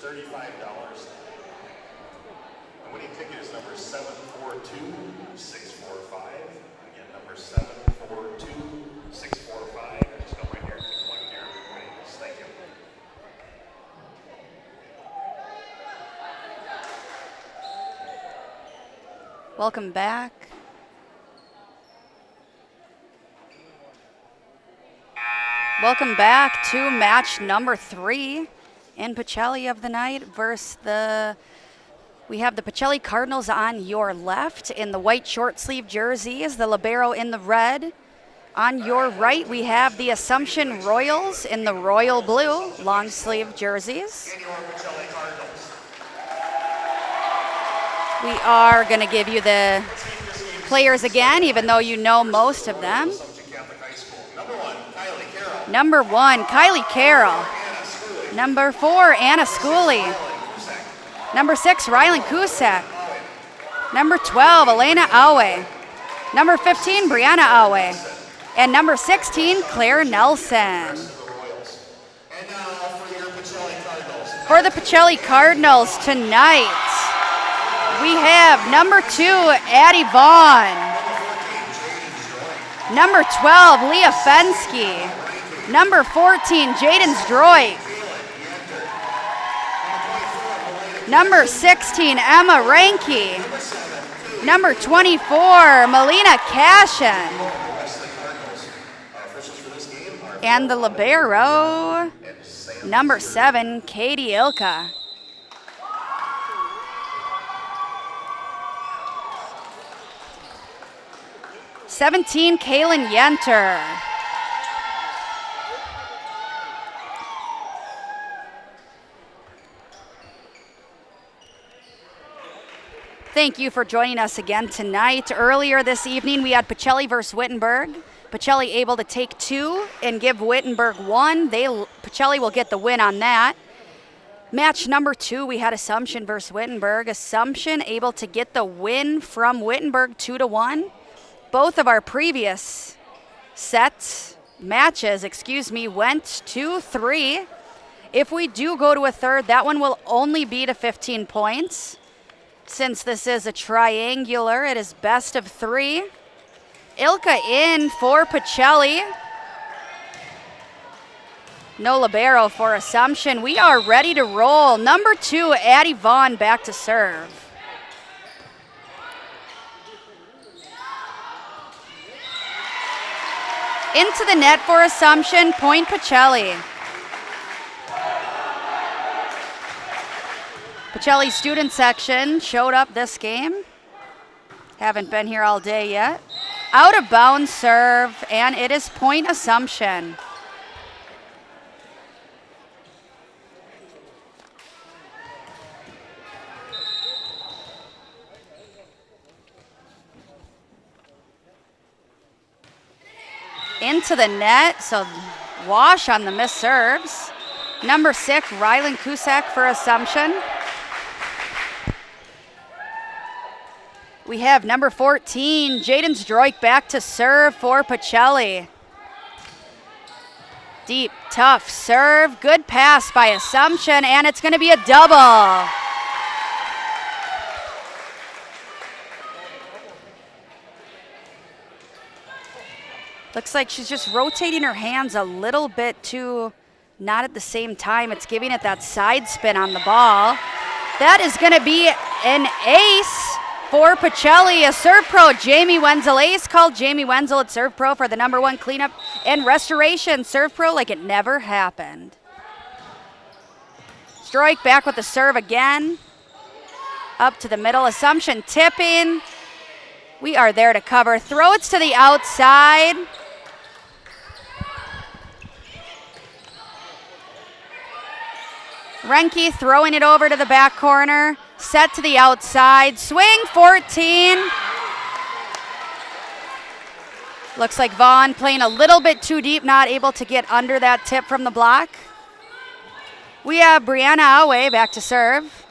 $35. The winning ticket is number 742-645. Again, number 742-645. Just come right here to collect your winnings. Thank you. Welcome back. Welcome back to match number 3 in Pacelli of the night versus we have the Pacelli Cardinals on your left in the white short sleeve jerseys, the libero in the red. On your right, we have the Assumption Royals in the royal blue long sleeve jerseys. We are going to give you the players again, even though you know most of them. Number 1, Kylie Carroll. Number 4, Anna Schooley. Number 6, Rylan Kusak. Number 12, Elena Awe. Number 15, Brianna Awe. And number 16, Claire Nelson. For the Pacelli Cardinals tonight, we have number 2, Addie Vaughn. Number 12, Leah Fensky. Number 14, Jaden Zdroik. Number 16, Emma Ranke. Number 24, Melina Cashin. And the libero, number 7, Katie Ilka. '17, Kaylin Yenter. Thank you for joining us again tonight. Earlier this evening, we had Pacelli versus Wittenberg. Pacelli able to take 2 and give Wittenberg 1. Pacelli will get the win on that. Match number 2, we had Assumption versus Wittenberg. Assumption able to get the win from Wittenberg 2-1. Both of our previous matches, went 2-3. If we do go to a third, that one will only be to 15 points. Since this is a triangular, it is best of 3. Ilka in for Pacelli. No libero for Assumption. We are ready to roll. Number 2, Addie Vaughn back to serve. Into the net for Assumption, point Pacelli. Pacelli student section showed up this game. Haven't been here all day yet. Out of bounds serve, and it is point Assumption. Into the net, so wash on the missed serves. Number 6, Rylan Kusak for Assumption. We have number 14, Jaden Zdroik back to serve for Pacelli. Deep, tough serve. Good pass by Assumption, and it's going to be a double. Looks like she's just rotating her hands a little bit too, not at the same time. It's giving it that side spin on the ball. That is going to be an ace for Pacelli. A serve pro, Jamie Wenzel. Ace called Jamie Wenzel at serve pro for the number 1 cleanup and restoration. Serve pro like it never happened. Zdroik back with the serve again. Up to the middle. Assumption tipping. We are there to cover. Throw it to the outside. Renke throwing it over to the back corner. Set to the outside. Swing 14. Looks like Vaughn playing a little bit too deep, not able to get under that tip from the block. We have Brianna Awe back to serve.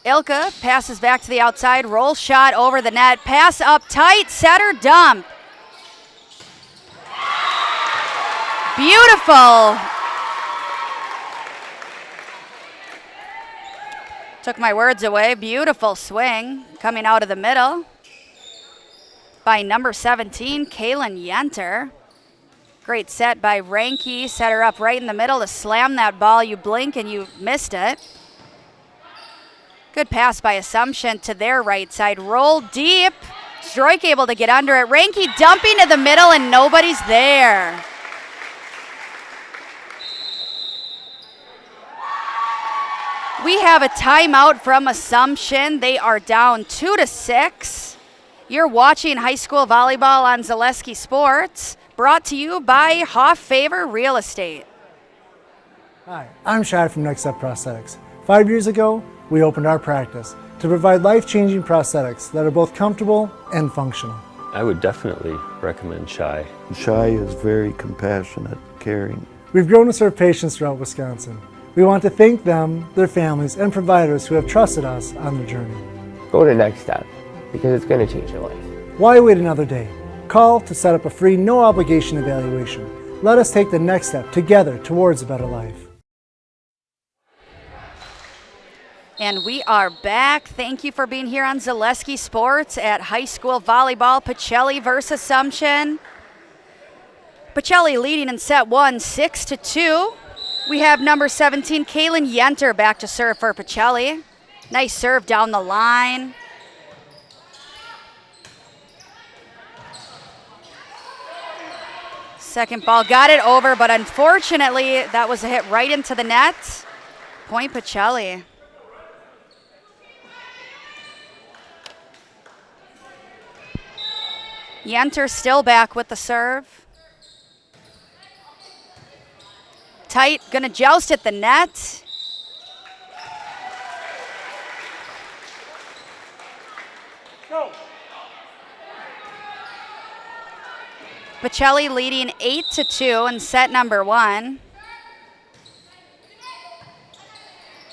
Ilka passes back to the outside, roll shot over the net, pass up tight, setter dump. Beautiful. Took my words away. Beautiful swing coming out of the middle by number 17, Kaylin Yenter. Great set by Ranke. Set her up right in the middle to slam that ball. You blink and you missed it. Good pass by Assumption to their right side. Roll deep. Stroik able to get under it. Ranke dumping to the middle and nobody's there. We have a timeout from Assumption. They are down 2-6. You're watching high school volleyball on Zaleski Sports, brought to you by Hoff Favor Real Estate. Hi, I'm Shad from Next Step Prosthetics. 5 years ago, we opened our practice to provide life-changing prosthetics that are both comfortable and functional. I would definitely recommend Shy. Shy is very compassionate, caring. We've grown to serve patients throughout Wisconsin. We want to thank them, their families, and providers who have trusted us on their journey. Go to Next Step, because it's going to change your life. Why wait another day? Call to set up a free, no-obligation evaluation. Let us take the next step together towards a better life. And we are back. Thank you for being here on Zaleski Sports at high school volleyball. Pacelli versus Assumption. Pacelli leading in set 1, 6-2. We have number 17, Kaylin Yenter, back to serve for Pacelli. Nice serve down the line. Second ball got it over, but unfortunately that was a hit right into the net. Point Pacelli. Yenter still back with the serve. Tight, gonna joust at the net. Go. Pacelli leading 8-2 in set number 1.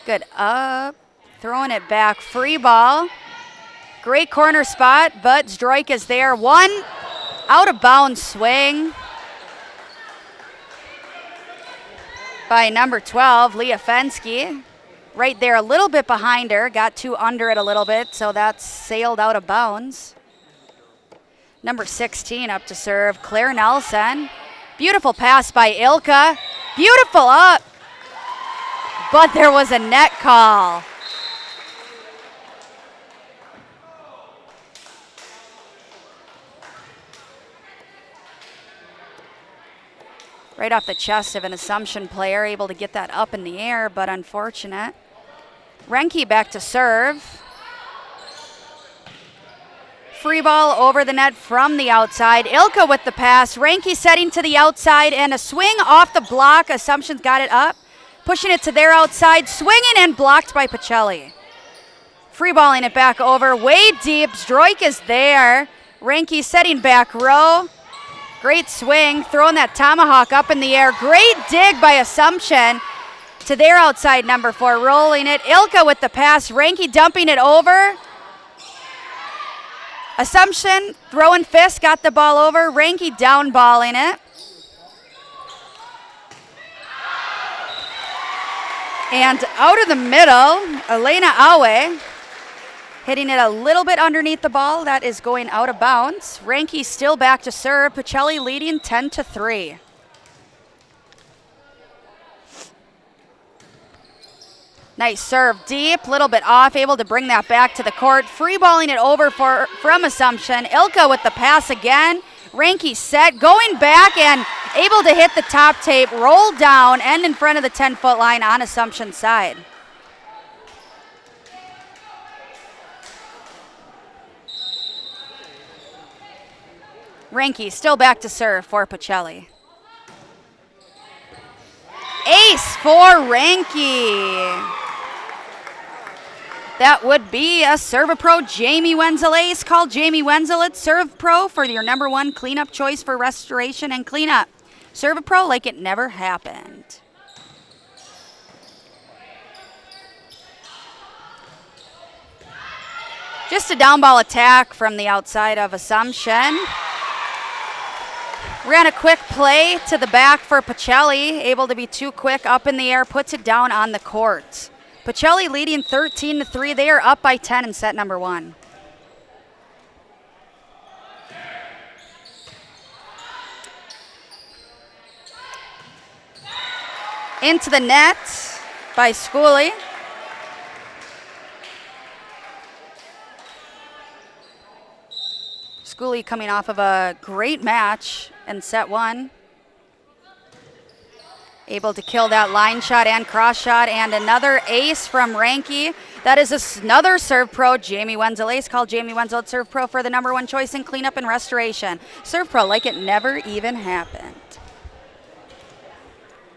Good up, throwing it back, free ball. Great corner spot, but Zdroik is there. One out of bounds swing by number 12, Leah Fensky. Right there, a little bit behind her, got 2 under it a little bit, so that's sailed out of bounds. Number 16 up to serve, Claire Nelson. Beautiful pass by Ilka. Beautiful up, but there was a net call. Right off the chest of an Assumption player, able to get that up in the air, but unfortunate. Renke back to serve. Free ball over the net from the outside. Ilka with the pass. Renke setting to the outside and a swing off the block. Assumption's got it up. Pushing it to their outside. Swinging and blocked by Pacelli. Free balling it back over. Way deep. Zdroik is there. Renke setting back row. Great swing. Throwing that tomahawk up in the air. Great dig by Assumption to their outside number 4. Rolling it. Ilka with the pass. Renke dumping it over. Assumption throwing fist, got the ball over. Renke down balling it. And out of the middle, Elena Awe hitting it a little bit underneath the ball. That is going out of bounds. Renke still back to serve. Pacelli leading 10-3. Nice serve deep, little bit off, able to bring that back to the court. Free balling it over from Assumption. Ilka with the pass again. Renke set, going back and able to hit the top tape, roll down, and in front of the 10-foot line on Assumption's side. Renke still back to serve for Pacelli. Ace for Renke. That would be a ServaPro Jamie Wenzel ace. Call Jamie Wenzel at ServaPro for your #1 cleanup choice for restoration and cleanup. ServaPro like it never happened. Just a down ball attack from the outside of Assumption. Ran a quick play to the back for Pacelli, able to be too quick up in the air, puts it down on the court. Pacelli leading 13-3. They are up by 10 in set number 1. Into the net by Schooley. Schooley coming off of a great match in set 1. Able to kill that line shot and cross shot, and another ace from Ranke. That is another serve pro, Jamie Wenzel. Ace called Jamie Wenzel at serve pro for the number 1 choice in cleanup and restoration. Serve pro like it never even happened.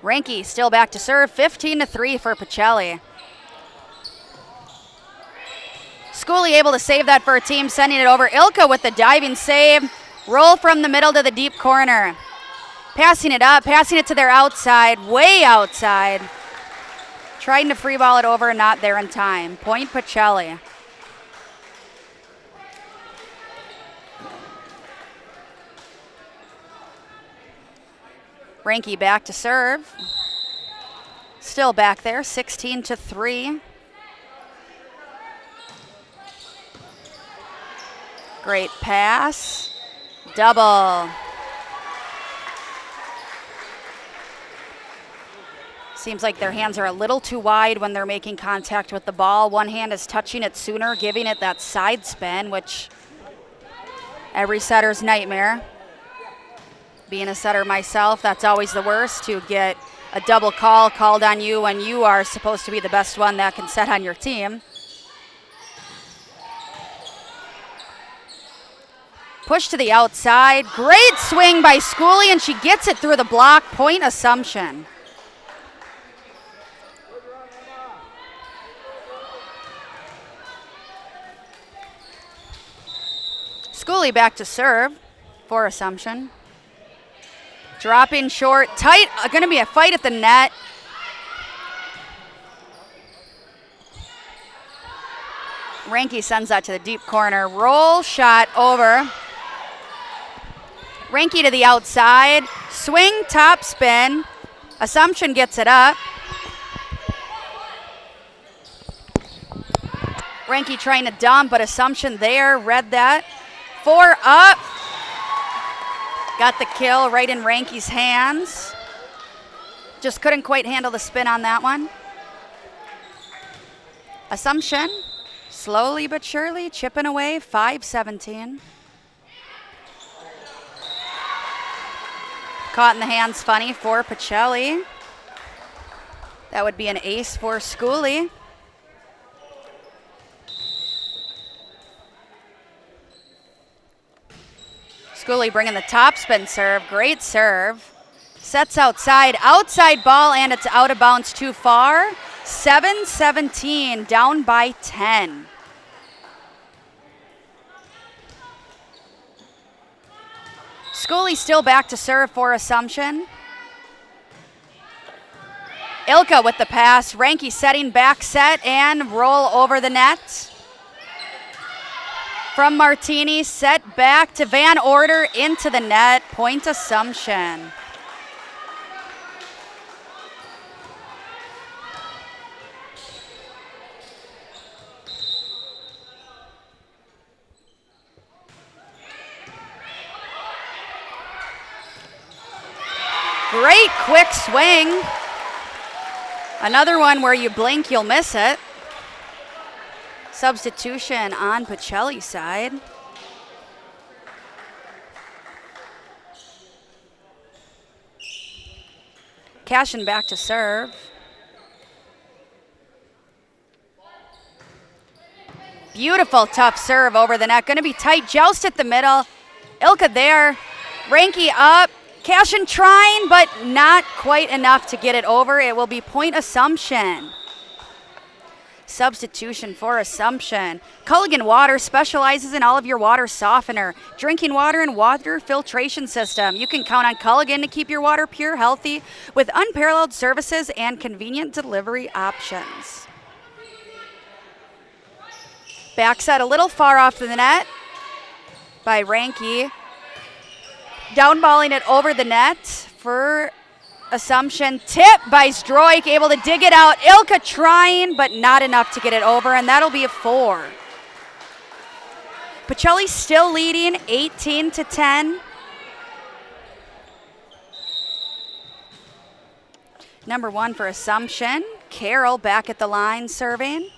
Ranke still back to serve, 15-3 for Pacelli. Schooley able to save that for a team, sending it over. Ilka with the diving save. Roll from the middle to the deep corner. Passing it up, passing it to their outside, way outside. Trying to free ball it over, not there in time. Point Pacelli. Ranke back to serve. Still back there, 16-3. Great pass. Double. Seems like their hands are a little too wide when they're making contact with the ball. One hand is touching it sooner, giving it that side spin, which every setter's nightmare. Being a setter myself, that's always the worst, to get a double call called on you when you are supposed to be the best one that can set on your team. Push to the outside. Great swing by Schooley, and she gets it through the block. Point Assumption. Schooley back to serve for Assumption. Dropping short, tight, going to be a fight at the net. Ranke sends that to the deep corner. Roll shot over. Ranke to the outside. Swing, top spin. Assumption gets it up. Ranke trying to dump, but Assumption there, read that. 4 up. Got the kill right in Ranke's hands. Just couldn't quite handle the spin on that one. Assumption, slowly but surely chipping away, 5-17. Caught in the hands funny for Pacelli. That would be an ace for Schooley. Schooley bringing the top spin serve. Great serve. Sets outside. Outside ball, and it's out of bounds too far. 7-17, down by 10. Schooley still back to serve for Assumption. Ilka with the pass. Ranke setting back set and roll over the net. From Martini, set back to Van Order into the net. Point Assumption. Great quick swing. Another one where you blink, you'll miss it. Substitution on Pacelli's side. Cashin back to serve. Beautiful tough serve over the net. Going to be tight. Joust at the middle. Ilka there. Ranke up. Cashin trying, but not quite enough to get it over. It will be point Assumption. Substitution for Assumption. Culligan Water specializes in all of your water softener, drinking water, and water filtration system. You can count on Culligan to keep your water pure, healthy, with unparalleled services and convenient delivery options. Back set a little far off the net by Ranke. Downballing it over the net for Assumption. Tip by Zdroik, able to dig it out. Ilka trying, but not enough to get it over, and that'll be a 4. Pacelli still leading 18-10. Number 1 for Assumption. Carroll back at the line serving.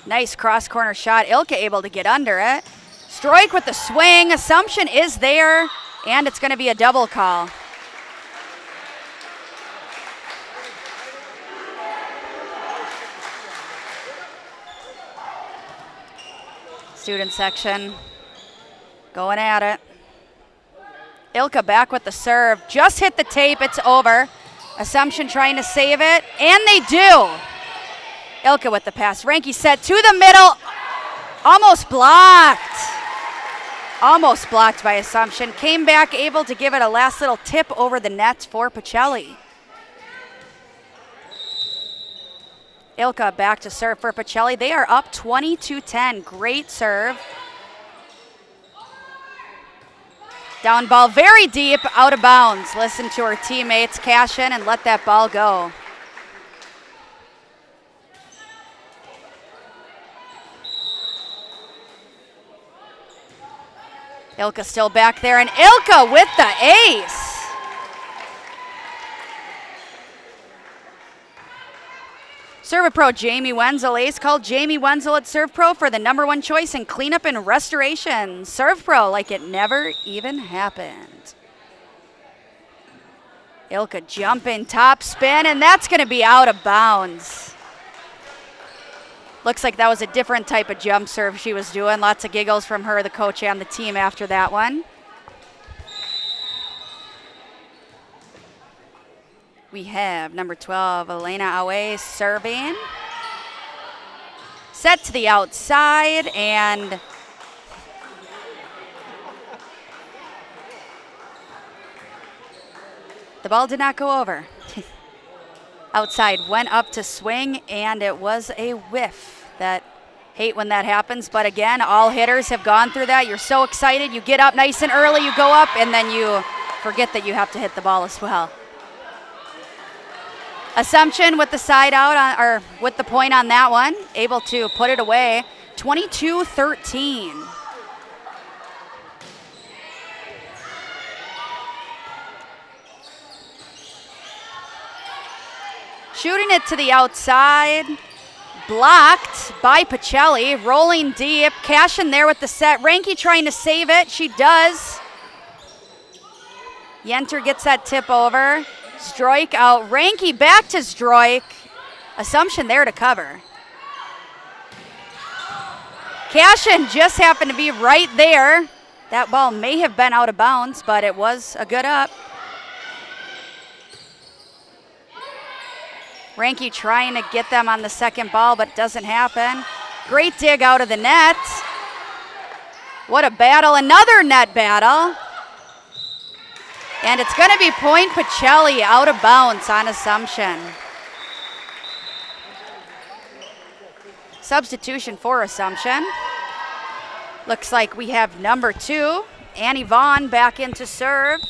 Nice cross corner shot. Ilka able to get under it. Zdroik with the swing. Assumption is there, and it's going to be a double call. Student section going at it. Ilka back with the serve. Just hit the tape. It's over. Assumption trying to save it, and they do. Ilka with the pass. Ranky set to the middle. Almost blocked. Almost blocked by Assumption. Came back, able to give it a last little tip over the net for Pacelli. Ilka back to serve for Pacelli. They are up 22-10. Great serve. Down ball very deep, out of bounds. Listen to her teammates cash in and let that ball go. Ilka still back there, and Ilka with the ace. Serve Pro Jamie Wenzel. Ace called Jamie Wenzel at Serve Pro for the number 1 choice in cleanup and restoration. Serve Pro like it never even happened. Ilka jumping, top spin, and that's going to be out of bounds. Looks like that was a different type of jump serve she was doing. Lots of giggles from her, the coach, and the team after that one. We have number 12, Elena Awe serving. Set to the outside, and the ball did not go over. Outside went up to swing, and it was a whiff. Hate when that happens, but again, all hitters have gone through that. You're so excited, you get up nice and early, you go up, and then you forget that you have to hit the ball as well. Assumption with the side out, or with the point on that one, able to put it away, 22-13. Shooting it to the outside, blocked by Pacelli, rolling deep, cash in there with the set. Ranky trying to save it, she does. Yenter gets that tip over. Zdroik out, Ranky back to Zdroik. Assumption there to cover. Cashin just happened to be right there. That ball may have been out of bounds, but it was a good up. Ranky trying to get them on the second ball, but it doesn't happen. Great dig out of the net. What a battle, another net battle. And it's going to be point Pacelli out of bounds on Assumption. Substitution for Assumption. Looks like we have number 2, Annie Vaughn, back into serve.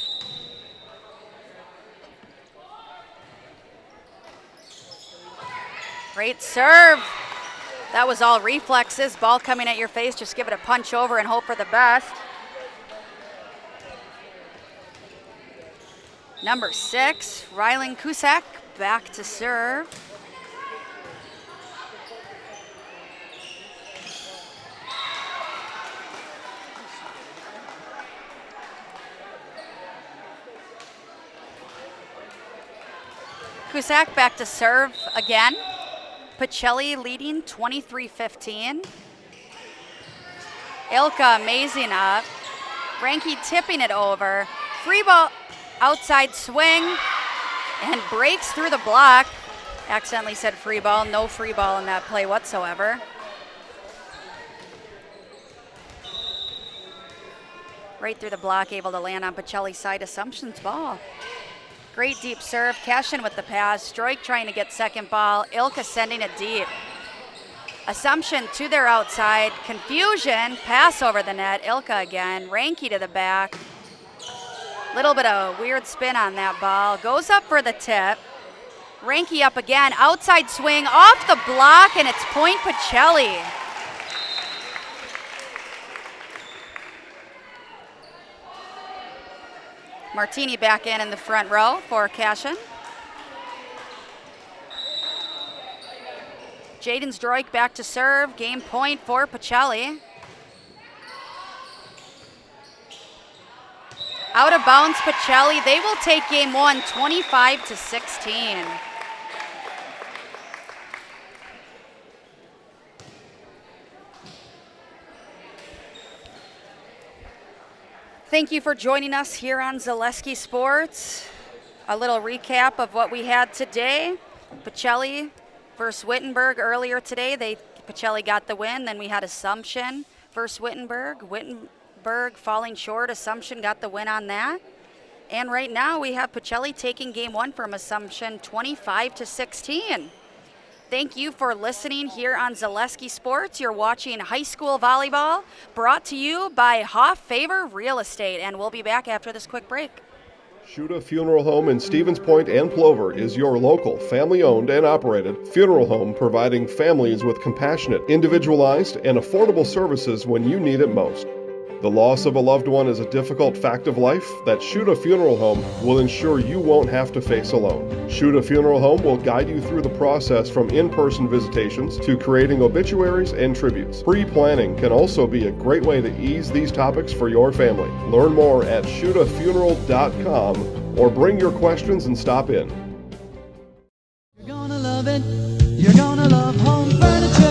Great serve. That was all reflexes. Ball coming at your face, just give it a punch over and hope for the best. Number 6, Rylan Cusack, back to serve. Cusack back to serve again. Pacelli leading 23-15. Ilka amazing up. Ranky tipping it over. Free ball. Outside swing, and breaks through the block. Accidentally said free ball. No free ball in that play whatsoever. Right through the block, able to land on Pacelli's side. Assumption's ball. Great deep serve. Cashin with the pass. Zdroik trying to get second ball. Ilka sending it deep. Assumption to their outside. Confusion. Pass over the net. Ilka again. Ranky to the back. Little bit of weird spin on that ball. Goes up for the tip. Ranky up again. Outside swing off the block, and it's point Pacelli. Martini back in the front row for Cashin. Jaden Zdroik back to serve. Game point for Pacelli. Out of bounds, Pacelli. They will take game one, 25-16. Thank you for joining us here on Zaleski Sports. A little recap of what we had today. Pacelli versus Wittenberg earlier today. Pacelli got the win. Then we had Assumption versus Wittenberg. Wittenberg falling short. Assumption got the win on that. And right now we have Pacelli taking game one from Assumption, 25-16. Thank you for listening here on Zaleski Sports. You're watching high school volleyball, brought to you by Hoff Favor Real Estate. And we'll be back after this quick break. Shuda Funeral Home in Stevens Point and Plover is your local, family-owned and operated funeral home providing families with compassionate, individualized, and affordable services when you need it most. The loss of a loved one is a difficult fact of life that Shuda Funeral Home will ensure you won't have to face alone. Shuda Funeral Home will guide you through the process from in-person visitations to creating obituaries and tributes. Pre-planning can also be a great way to ease these topics for your family. Learn more at shudafuneral.com or bring your questions and stop in. You're gonna love it. You're gonna love home furniture.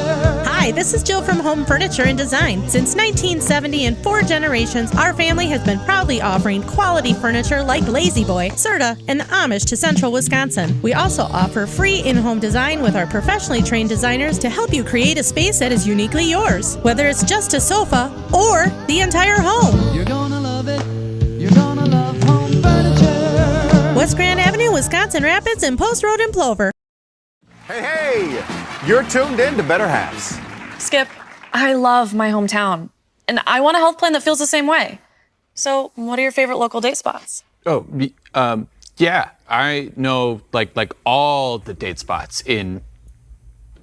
Hi, this is Jill from Home Furniture and Design. Since 1970 and 4 generations, our family has been proudly offering quality furniture like Lazy Boy, Serta, and the Amish to Central Wisconsin. We also offer free in-home design with our professionally trained designers to help you create a space that is uniquely yours, whether it's just a sofa or the entire home. You're gonna love it. You're gonna love home furniture. West Grand Avenue, Wisconsin Rapids, and Post Road in Plover. Hey, you're tuned in to Better Halves. Skip, I love my hometown, and I want a health plan that feels the same way. So, what are your favorite local date spots? Oh, yeah, I know like all the date spots in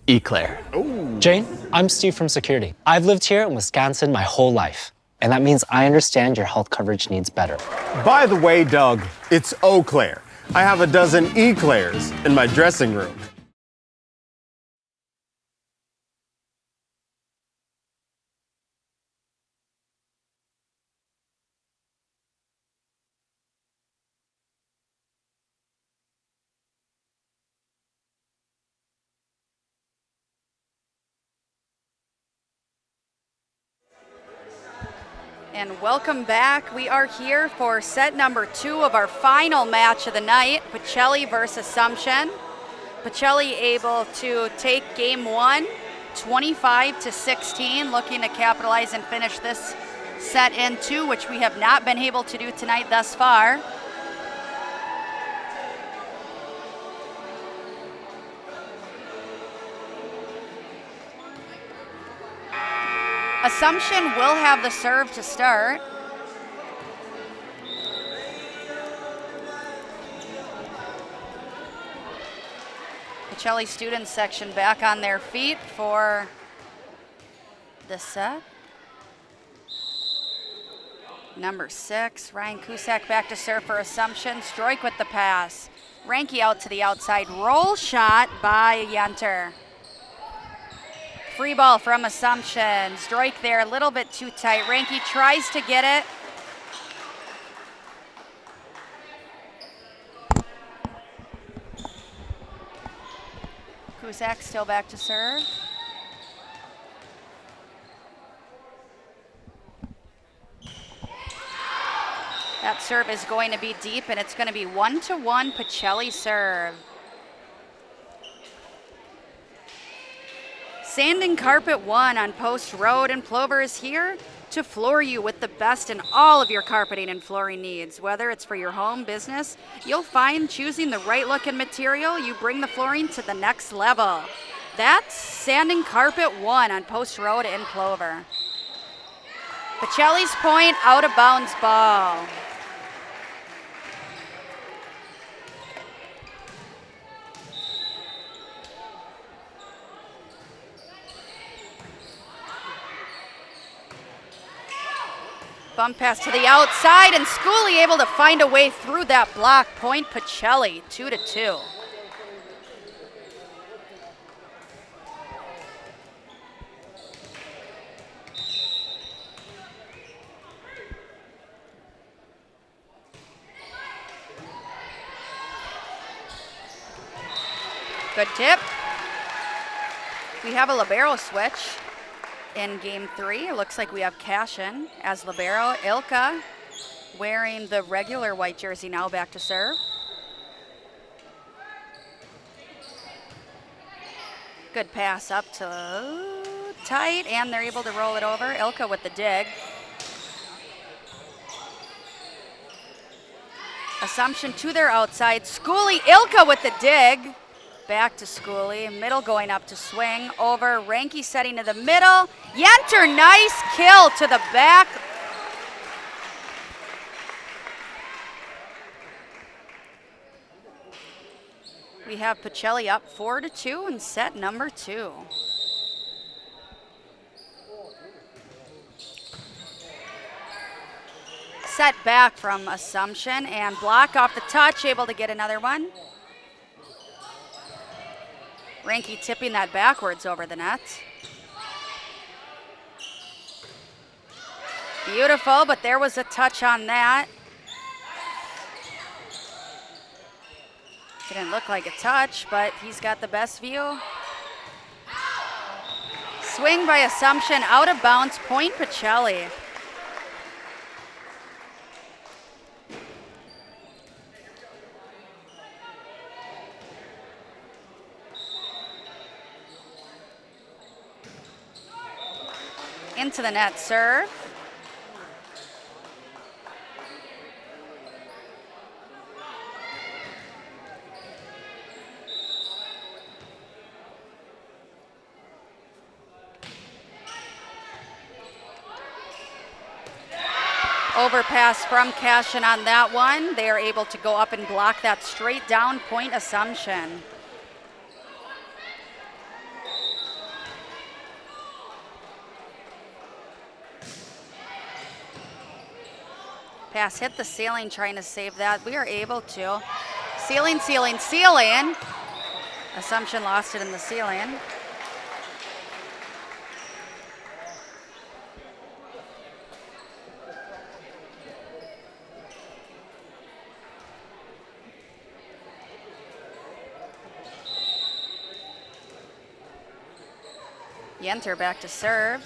Eau Claire. Ooh. Jane, I'm Steve from Security. I've lived here in Wisconsin my whole life, and that means I understand your health coverage needs better. By the way, Doug, it's Eau Claire. I have a dozen Eclairs in my dressing room. And welcome back. We are here for set number 2 of our final match of the night, Pacelli versus Assumption. Pacelli able to take game 1, 25-16, looking to capitalize and finish this set in 2, which we have not been able to do tonight thus far. Assumption will have the serve to start. Pacelli students section back on their feet for the set. Number 6, Ryan Cusack back to serve for Assumption. Zdroik with the pass. Ranky out to the outside. Roll shot by Yenter. Free ball from Assumption. Zdroik there, a little bit too tight. Ranky tries to get it. Cusack still back to serve. That serve is going to be deep, and it's going to be 1-1 Pacelli serve. Sanding Carpet 1 on Post Road in Plover is here to floor you with the best in all of your carpeting and flooring needs. Whether it's for your home, business, you'll find choosing the right look and material, you bring the flooring to the next level. That's Sanding Carpet 1 on Post Road in Plover. Pacelli's point, out of bounds ball. Bump pass to the outside, and Schooley able to find a way through that block. Point Pacelli, 2-2. Good tip. We have a libero switch in game 3. It looks like we have Cashin as libero. Ilka wearing the regular white jersey now back to serve. Good pass up to tight, and they're able to roll it over. Ilka with the dig. Assumption to their outside. Schooley, Ilka with the dig. Back to Schooley, middle going up to swing, over, Ranky setting to the middle. Yenter, nice kill to the back. We have Pacelli up 4-2 in set number 2. Set back from Assumption and block off the touch, able to get another one. Ranky tipping that backwards over the net. Beautiful, but there was a touch on that. Didn't look like a touch, but he's got the best view. Swing by Assumption, out of bounds, point Pacelli. Into the net serve. Overpass from Cashin on that one. They are able to go up and block that straight down, point Assumption. Pass hit the ceiling trying to save that. We are able to. Ceiling, ceiling, ceiling. Assumption lost it in the ceiling. Yenter back to serve.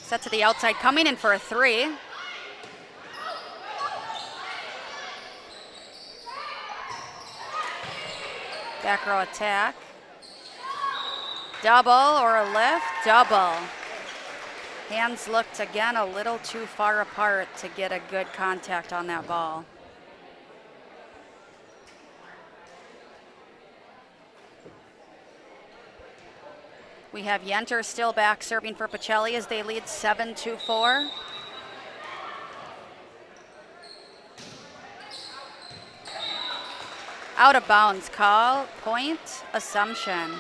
Set to the outside, coming in for a 3. Back row attack. Double or a lift? Double. Hands looked again a little too far apart to get a good contact on that ball. We have Yenter still back serving for Pacelli as they lead 7-4. Out of bounds call, point Assumption.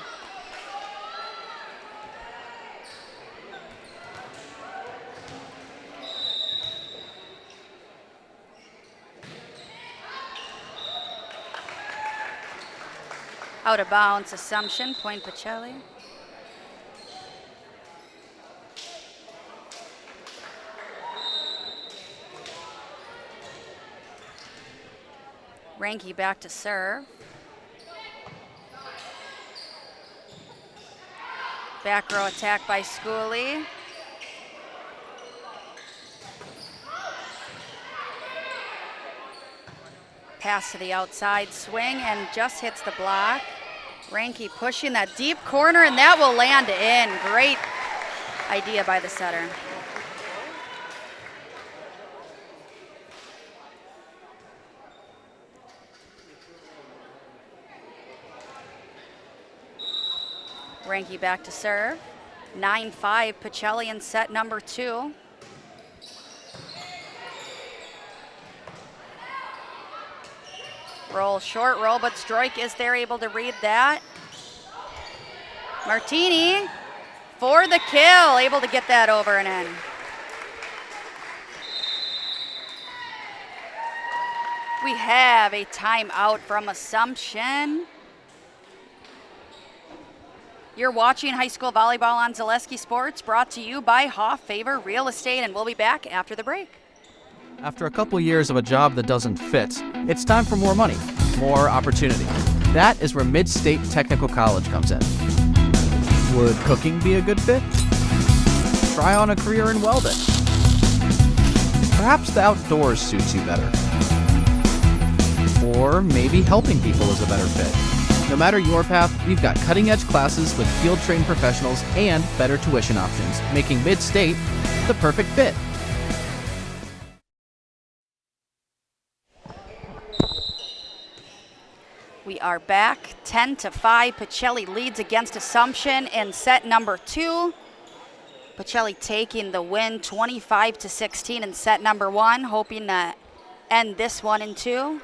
Out of bounds Assumption, point Pacelli. Ranky back to serve. Back row attack by Schooley. Pass to the outside, swing, and just hits the block. Ranky pushing that deep corner, and that will land in. Great idea by the setter. Ranky back to serve. 9-5, Pacelli in set number 2. Roll, short roll, but Stroik is there able to read that. Martini for the kill, able to get that over and in. We have a timeout from Assumption. You're watching high school volleyball on Zaleski Sports, brought to you by Hoff Favor Real Estate, and we'll be back after the break. After a couple years of a job that doesn't fit, it's time for more money, more opportunity. That is where Mid-State Technical College comes in. Would cooking be a good fit? Try on a career in welding. Perhaps the outdoors suits you better. Or maybe helping people is a better fit. No matter your path, we've got cutting-edge classes with field-trained professionals and better tuition options, making Mid-State the perfect fit. We are back, 10-5. Pacelli leads against Assumption in set number 2. Pacelli taking the win, 25-16 in set number 1, hoping to end this one in 2.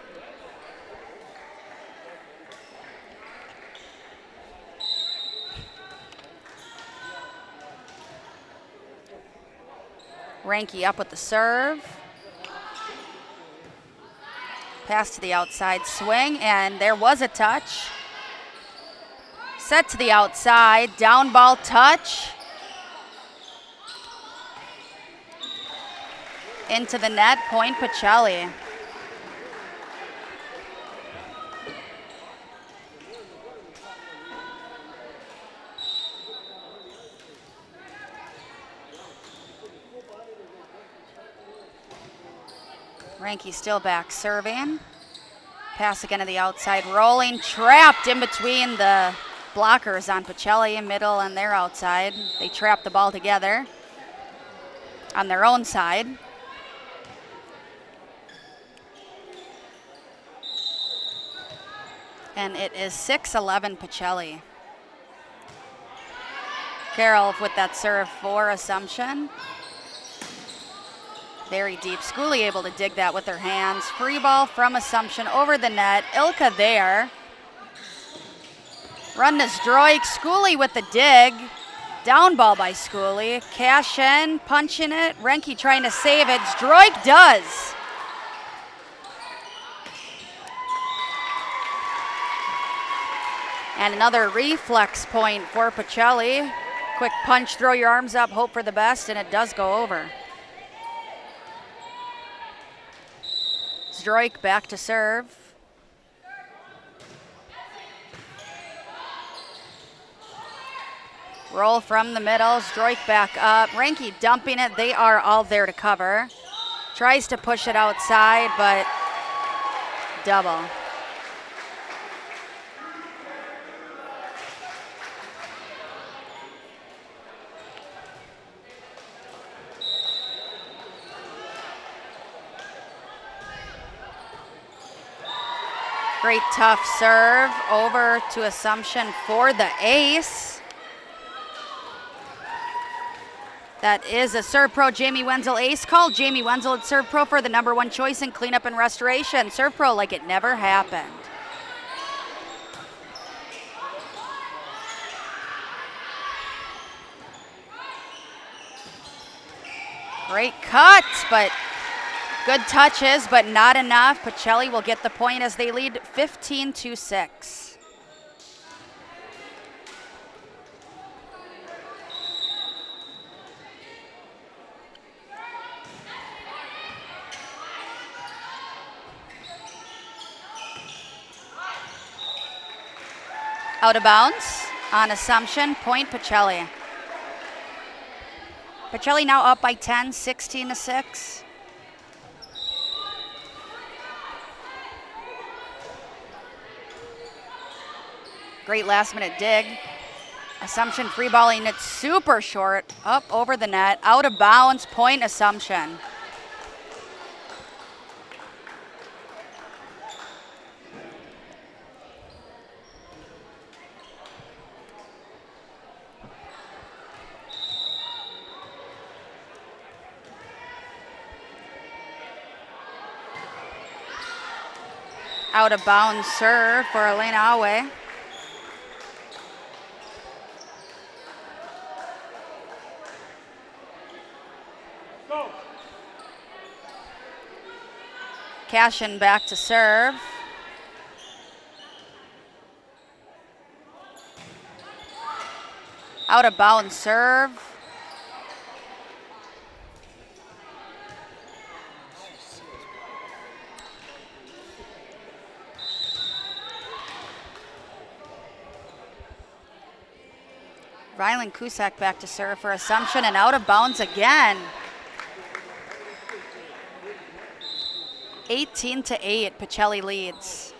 Ranky up with the serve. Pass to the outside swing, and there was a touch. Set to the outside, down ball touch. Into the net, point Pacelli. Ranky still back serving. Pass again to the outside, rolling, trapped in between the blockers on Pacelli, middle and their outside. They trap the ball together on their own side. And it is 6-11 Pacelli. Carroll with that serve for Assumption. Very deep. Schooley able to dig that with their hands. Free ball from Assumption over the net. Ilka there. Run to Zdroik. Schooley with the dig. Down ball by Schooley. Cash in, punching it. Renke trying to save it. Zdroik does. And another reflex point for Pacelli. Quick punch, throw your arms up, hope for the best, and it does go over. Zdroik back to serve. Roll from the middle, Zdroik back up. Ranky dumping it, they are all there to cover. Tries to push it outside, but double. Great tough serve over to Assumption for the ace. That is a Serve Pro Jamie Wenzel ace call. Jamie Wenzel at Serve Pro for the #1 choice in cleanup and restoration. Serve Pro like it never happened. Great cut, but good touches, but not enough. Pacelli will get the point as they lead 15-6. Out of bounds on Assumption, point Pacelli. Pacelli now up by 10, 16-6. Great last minute dig. Assumption free balling it super short, up over the net, out of bounds, point Assumption. Out of bounds serve for Elena Awe. Cashin back to serve. Out of bounds serve. Rylan Cusack back to serve for Assumption and out of bounds again. 18-8, Pacelli leads.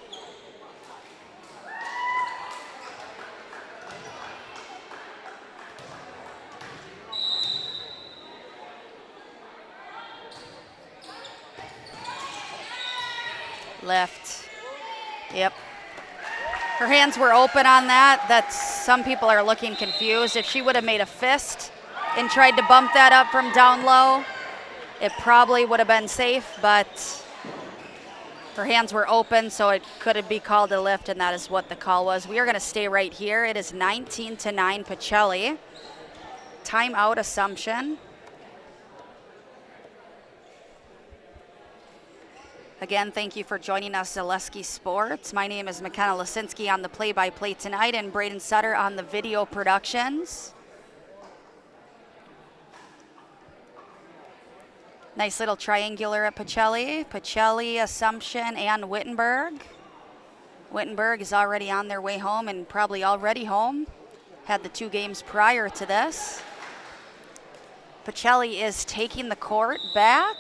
Left. Yep. Her hands were open on that. Some people are looking confused. If she would have made a fist and tried to bump that up from down low, it probably would have been safe, but her hands were open, so it could be called a lift, and that is what the call was. We are going to stay right here. It is 19-9 Pacelli. Timeout Assumption. Again, thank you for joining us, Zaleski Sports. My name is McKenna Lisinski on the play-by-play tonight and Braden Sutter on the video productions. Nice little triangular at Pacelli. Pacelli, Assumption, and Wittenberg. Wittenberg is already on their way home and probably already home. Had the 2 games prior to this. Pacelli is taking the court back.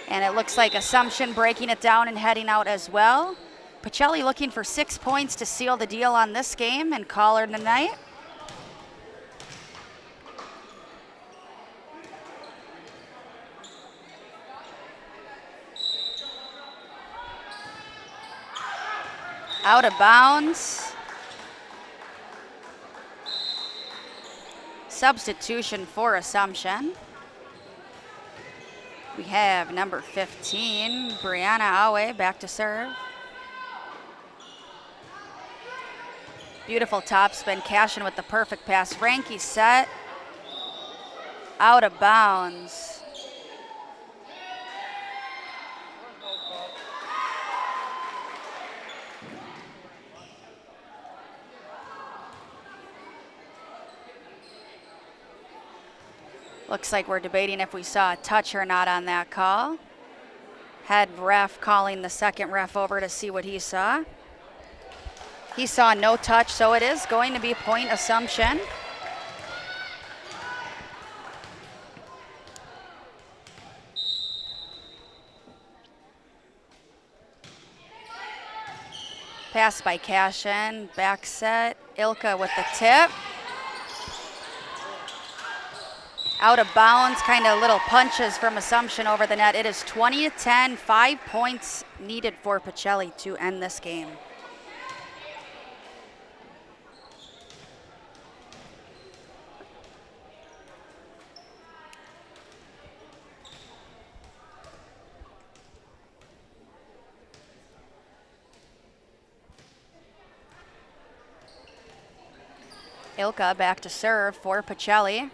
And it looks like Assumption breaking it down and heading out as well. Pacelli looking for 6 points to seal the deal on this game and call her tonight. Out of bounds. Substitution for Assumption. We have number 15, Brianna Awe, back to serve. Beautiful topspin, Cashin with the perfect pass. Ranky set. Out of bounds. Looks like we're debating if we saw a touch or not on that call. Head ref calling the second ref over to see what he saw. He saw no touch, so it is going to be point Assumption. Pass by Cashin, back set. Ilka with the tip. Out of bounds, kind of little punches from Assumption over the net. It is 20-10, 5 points needed for Pacelli to end this game. Ilka back to serve for Pacelli.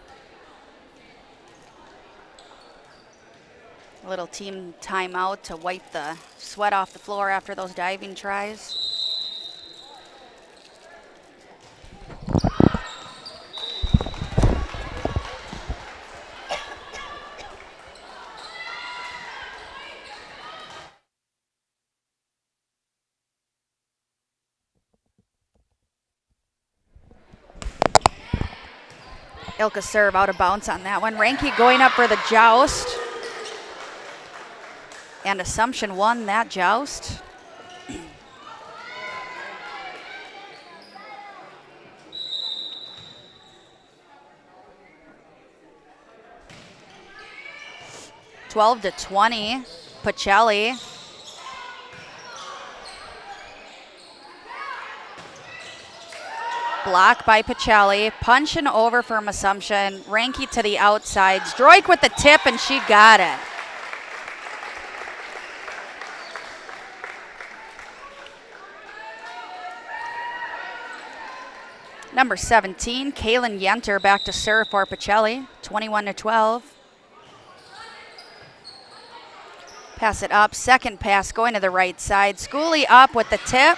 A little team timeout to wipe the sweat off the floor after those diving tries. Ilka serve out of bounds on that one. Ranky going up for the joust. And Assumption won that joust. (12 to 20), Pacelli. Block by Pacelli, punching over from Assumption. Ranky to the outside. Zdroik with the tip, and she got it. Number 17, Kaylin Yenter back to serve for Pacelli, 21 to 12. Pass it up, second pass going to the right side. Schooley up with the tip.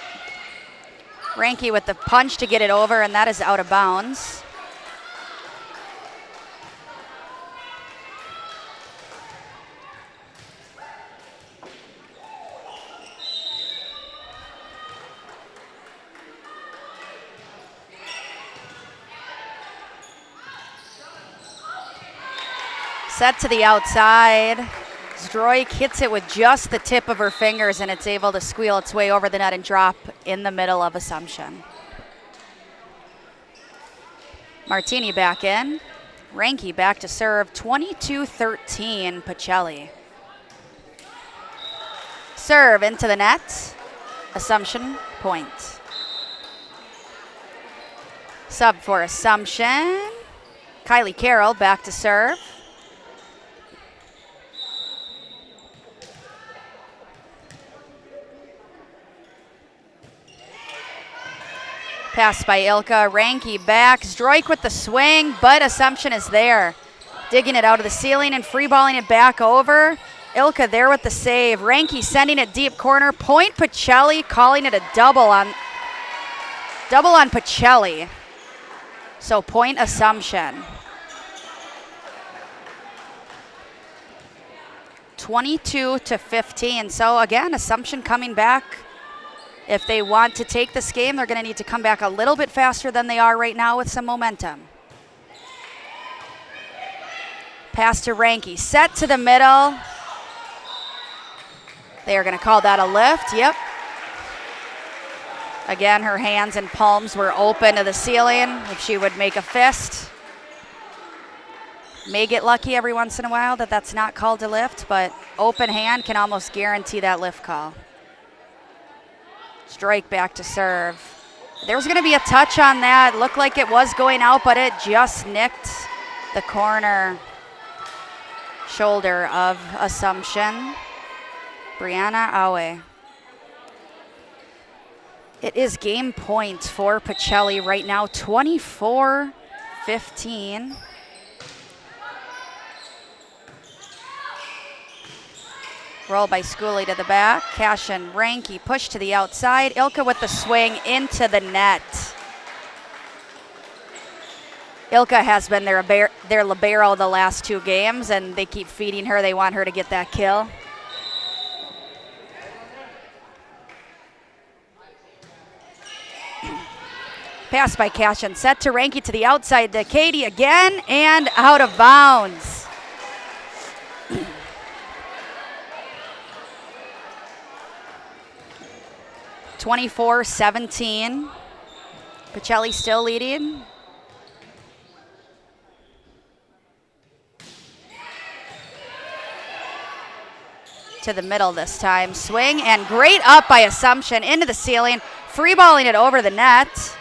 Ranke with the punch to get it over, and that is out of bounds. Set to the outside. Zdroik hits it with just the tip of her fingers, and it's able to squeal its way over the net and drop in the middle of Assumption. Martini back in. Ranke back to serve. 22-13 Pacelli. Serve into the net. Assumption point. Sub for Assumption. Kylie Carroll back to serve. Pass by Ilka, Ranke back, Zdroik with the swing, but Assumption is there. Digging it out of the ceiling and free-balling it back over. Ilka there with the save. Ranke sending it deep corner. Point Pacelli, calling it a double on Pacelli. So point Assumption. 22-15. So again, Assumption coming back. If they want to take this game, they're going to need to come back a little bit faster than they are right now with some momentum. Pass to Ranke, set to the middle. They are going to call that a lift, yep. Again, her hands and palms were open to the ceiling. If she would make a fist. May get lucky every once in a while that that's not called a lift, but open hand can almost guarantee that lift call. Zdroik back to serve. There was going to be a touch on that. Looked like it was going out, but it just nicked the corner shoulder of Assumption. Brianna Awe. It is game point for Pacelli right now, 24-15. Roll by Schooley to the back. Cashin, Ranke, push to the outside. Ilka with the swing into the net. Ilka has been their libero the last two games, and they keep feeding her. They want her to get that kill. Pass by Cashin, set to Ranke to the outside to Katie again, and out of bounds. 24-17. Pacelli still leading. To the middle this time. Swing and great up by Assumption into the ceiling. Free balling it over the net.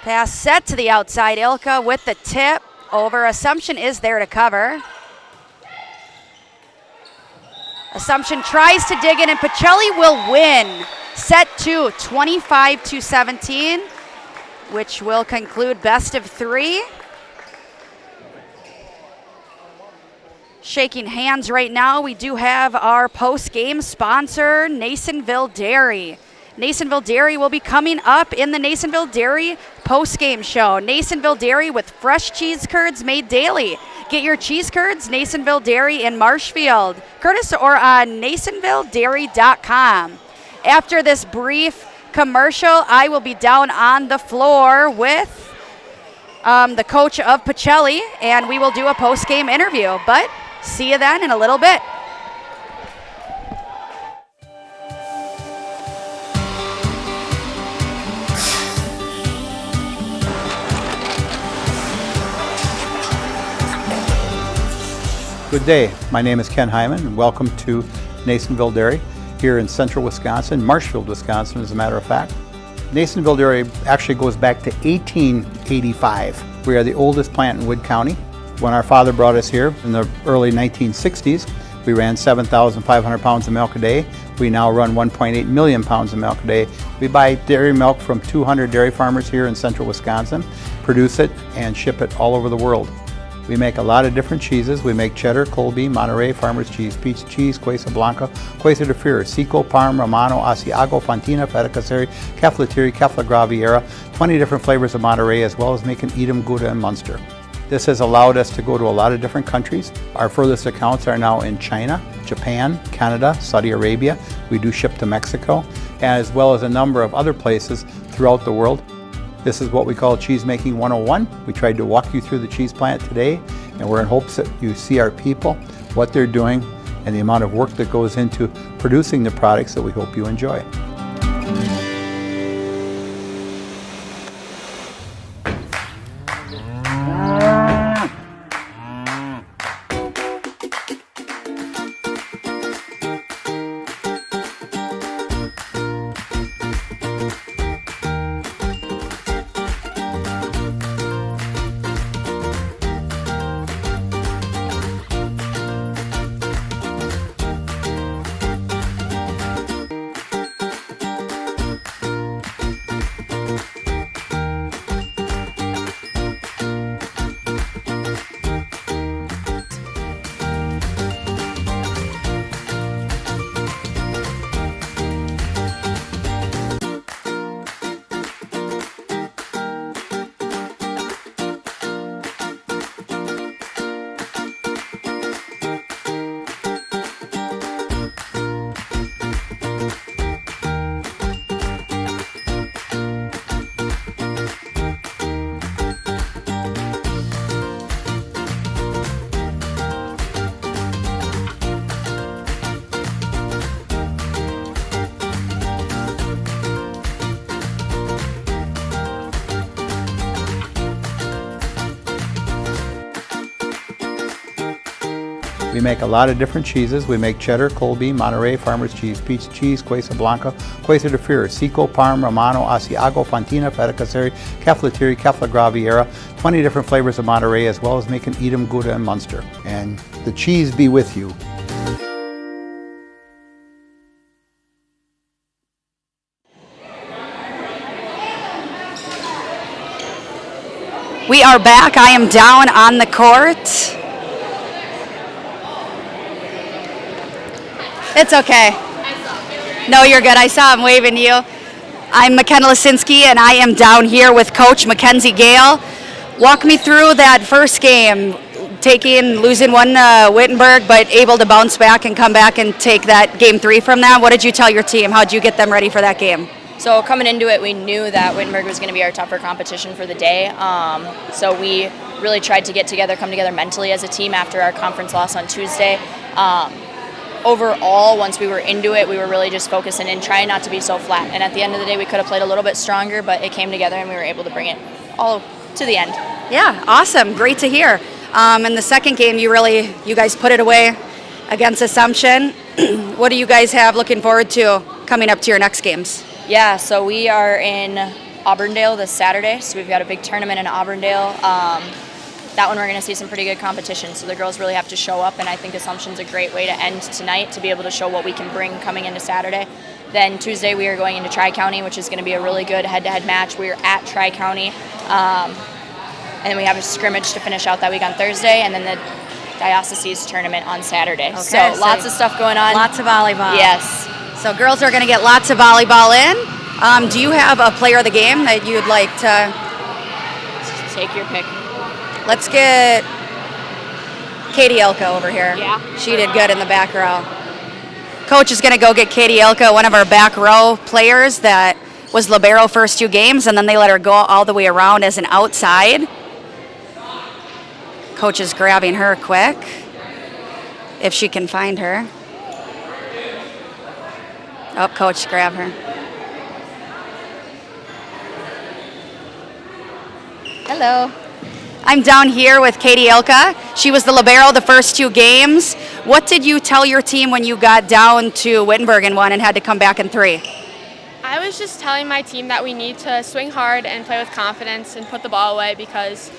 Pass set to the outside. Ilka with the tip over. Assumption is there to cover. Assumption tries to dig in, and Pacelli will win. Set to 25-17, which will conclude best of three. Shaking hands right now, we do have our post-game sponsor, Nasonville Dairy. Nasonville Dairy will be coming up in the Nasonville Dairy post-game show. Nasonville Dairy with fresh cheese curds made daily. Get your cheese curds, Nasonville Dairy in Marshfield, Curtis, or on NasonvilleDairy.com. After this brief commercial, I will be down on the floor with the coach of Pacelli, and we will do a post-game interview. But see you then in a little bit. Good day. My name is Ken Hyman, and welcome to Nasonville Dairy here in central Wisconsin, Marshfield, Wisconsin, as a matter of fact. Nasonville Dairy actually goes back to 1885. We are the oldest plant in Wood County. When our father brought us here in the early 1960s, we ran 7,500 pounds of milk a day. We now run 1.8 million pounds of milk a day. We buy dairy milk from 200 dairy farmers here in central Wisconsin, produce it, and ship it all over the world. We make a lot of different cheeses. We make cheddar, Colby, Monterey, Farmer's cheese, pizza cheese, Quesa Blanca, Quesa de Fir, Seco, Parm, Romano, Asiago, Fontina, Feta Caseri, Cafflatiri, Caffla Graviera, 20 different flavors of Monterey, as well as making Edam, Gouda, and Munster. This has allowed us to go to a lot of different countries. Our furthest accounts are now in China, Japan, Canada, Saudi Arabia. We do ship to Mexico, as well as a number of other places throughout the world. This is what we call Cheese Making 101. We tried to walk you through the cheese plant today, and we're in hopes that you see our people, what they're doing, and the amount of work that goes into producing the products that we hope you enjoy. We make a lot of different cheeses. We make cheddar, Colby, Monterey, Farmer's cheese, pizza cheese, Quesa Blanca, Quesa de Fir, Seco, Parm, Romano, Asiago, Fontina, Feta Caseri, Cafflatiri, Caffla Graviera, 20 different flavors of Monterey, as well as making Edam, Gouda, and Munster. And the cheese be with you. We are back. I am down on the court. It's okay. No, you're good. I saw him waving to you. I'm McKenna Lisinski, and I am down here with Coach Mackenzie Gale. Walk me through that first game, losing one Wittenberg, but able to bounce back and come back and take that game 3 from that. What did you tell your team? How did you get them ready for that game? So coming into it, we knew that Wittenberg was going to be our tougher competition for the day. So we really tried to come together mentally as a team after our conference loss on Tuesday. Overall, once we were into it, we were really just focusing in, trying not to be so flat. And at the end of the day, we could have played a little bit stronger, but it came together and we were able to bring it all to the end. Yeah, awesome. Great to hear. In the second game, you guys put it away against Assumption. What do you guys have looking forward to coming up to your next games? Yeah, so we are in Auburndale this Saturday, so we've got a big tournament in Auburndale. That one we're going to see some pretty good competition, so the girls really have to show up, and I think Assumption's a great way to end tonight to be able to show what we can bring coming into Saturday. Then Tuesday we are going into Tri-County, which is going to be a really good head-to-head match. We are at Tri-County, and then we have a scrimmage to finish out that week on Thursday, and then the Diocese tournament on Saturday. Okay, so lots of stuff going on. Lots of volleyball. Yes. So girls are going to get lots of volleyball in. Do you have a player of the game that you'd like to take your pick? Let's get Katie Elka over here. Yeah. She did good in the back row. Coach is going to go get Katie Elka, one of our back row players that was libero first 2 games, and then they let her go all the way around as an outside. Coach is grabbing her quick, if she can find her. Oh, Coach, grab her. Hello. I'm down here with Katie Elka. She was the libero the first 2 games. What did you tell your team when you got down to Wittenberg in 1 and had to come back in 3? I was just telling my team that we need to swing hard and play with confidence and put the ball away, because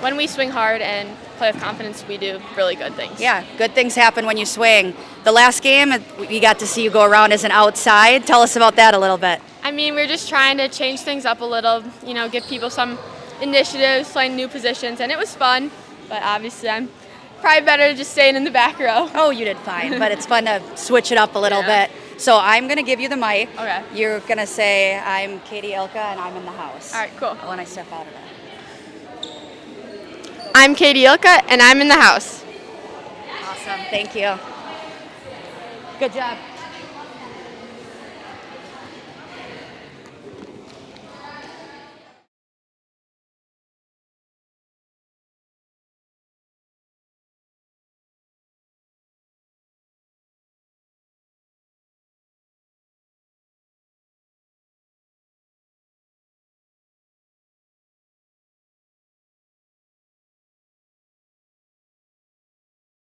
when we swing hard and play with confidence, we do really good things. Yeah, good things happen when you swing. The last game, we got to see you go around as an outside. Tell us about that a little bit. I mean, we're just trying to change things up a little, give people some initiatives, playing new positions, and it was fun. but obviously I'm probably better just staying in the back row. Oh, you did fine, but it's fun to switch it up a little bit. So I'm going to give you the mic. Okay. You're going to say, I'm Katie Ilka and I'm in the house. All right, cool. When I step out of it. I'm Katie Ilka, and I'm in the house. Awesome. Thank you. Good job.